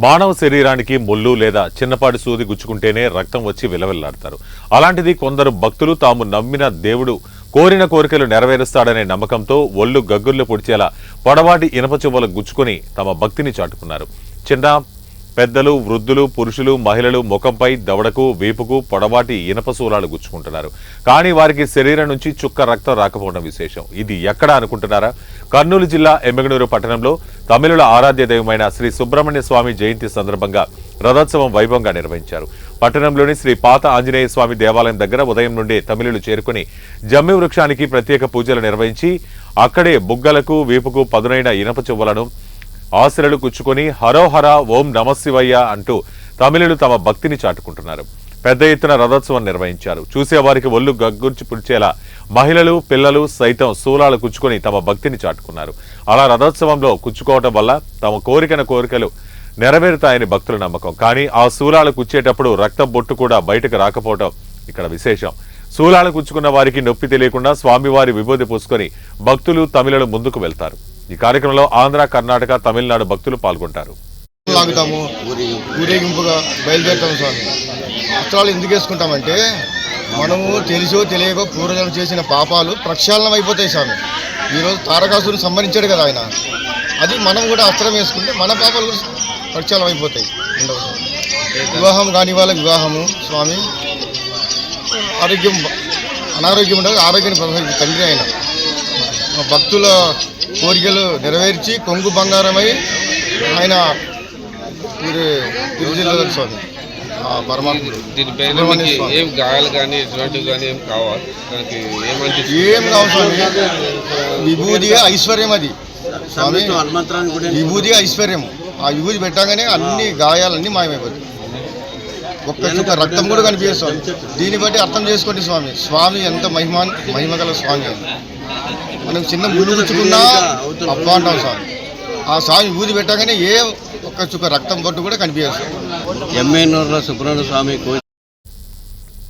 మానవ శరీరానికి ముళ్ళు లేదా చిన్నపాటి సూది గుచ్చుకుంటేనే రక్తం వచ్చి విలవిల్లాడతారు. అలాంటిది కొందరు భక్తులు తాము నమ్మిన దేవుడు కోరిన కోరికలు నెరవేరుస్తాడనే నమ్మకంతో ఒళ్ళు గగ్గుర్లు పొడిచేలా పొడవాటి ఇనప చువ్వలు గుచ్చుకుని తమ భక్తిని చాటుకున్నారు. చిన్న పెద్దలు, వృద్ధులు, పురుషులు, మహిళలు ముఖంపై, దవడకు, వీపుకు పొడవాటి ఇనప శూలాలు గుచ్చుకుంటున్నారు. కానీ వారికి శరీరం నుంచి చుక్క రక్తం రాకపోవడం విశేషం. ఇది ఎక్కడ అనుకుంటున్నారా? కర్నూలు జిల్లా ఎమ్మిగనూరు పట్టణంలో తమిళుల ఆరాధ్య దైవమైన శ్రీ సుబ్రహ్మణ్య స్వామి జయంతి సందర్భంగా రథోత్సవం వైభవంగా నిర్వహించారు. పట్టణంలోని శ్రీ పాత ఆంజనేయ స్వామి దేవాలయం దగ్గర ఉదయం నుండే తమిళులు చేరుకుని జమ్మి వృక్షానికి ప్రత్యేక పూజలు నిర్వహించి అక్కడే బుగ్గలకు, వీపుకు పదునైన ఇనప చువ్వలను ఆశలు గుచ్చుకొని హరోహర ఓం నమశివయ్య అంటూ తమిళులు తమ భక్తిని చాటుకుంటున్నారు. పెద్ద ఎత్తున రథోత్సవం నిర్వహించారు. చూసేవారికి ఒళ్ళు గగ్గుర్చి పుడిచేలా మహిళలు, పిల్లలు సైతం శూలాలు కుచ్చుకొని తమ భక్తిని చాటుకున్నారు. అలా రథోత్సవంలో కుచ్చుకోవటం వల్ల తమ కోరికలు నెరవేరుతాయని భక్తుల నమ్మకం. కానీ ఆ శూలాలు కుచ్చేటప్పుడు రక్తం బొట్టు కూడా బయటకు రాకపోవడం ఇక్కడ విశేషం. శూలాలు కుచ్చుకున్న వారికి నొప్పి తెలియకుండా స్వామివారి విభూతి పూసుకొని భక్తులు, తమిళులు ముందుకు వెళ్తారు. ఈ కార్యక్రమంలో ఆంధ్ర, కర్ణాటక, తమిళనాడు భక్తులు పాల్గొంటారు. ఊరేగింపుగా బయలుదేరుతాం స్వామి. అస్త్రాలు ఎందుకు వేసుకుంటామంటే మనము తెలిసో తెలియకో పూర్వజన్మ చేసిన పాపాలు ప్రక్షాళనం అయిపోతాయి స్వామి. ఈరోజు తారకాసురుని సంహరించాడు కదా ఆయన, అది మనం కూడా అస్త్రం వేసుకుంటే మన పాపాలు కూడా ప్రక్షాళనం అయిపోతాయి. వివాహం కాని వాళ్ళ వివాహము స్వామి, అనారోగ్యం ఉండదు, ఆరోగ్యాన్ని ప్రసాదించే తండ్రి ఆయన. భక్తుల కోరికలు నెరవేర్చి కొంగు బంగారమై ఆయన తిరుజిల్లారు స్వామి. ఏం గాయాలు కానీ ఇటువంటివి కానీ ఏం కావాలి, ఏం కావాలి స్వామి. విభూది ఐశ్వర్యం, అది స్వామి విభూది ఐశ్వర్యం. ఆ విభూది పెట్టగానే అన్ని గాయాలన్నీ మాయమైపోతాయి. ఒక్క చుక్క రక్తం కూడా కనిపిస్తుంది. దీన్ని బట్టి అర్థం చేసుకోండి స్వామి, స్వామి ఎంత మహిమగల స్వామి. మనం చిన్న ముళ్ళు గుచ్చుకున్నా అప్ప అంటాం స్వామి. ఆ స్వామి ఊది పెట్టగానే ఒక్క చుక్క రక్తం పట్టు కూడా కనిపించదు. ఎమ్మెనూరులో సుబ్రహ్మణ్య స్వామి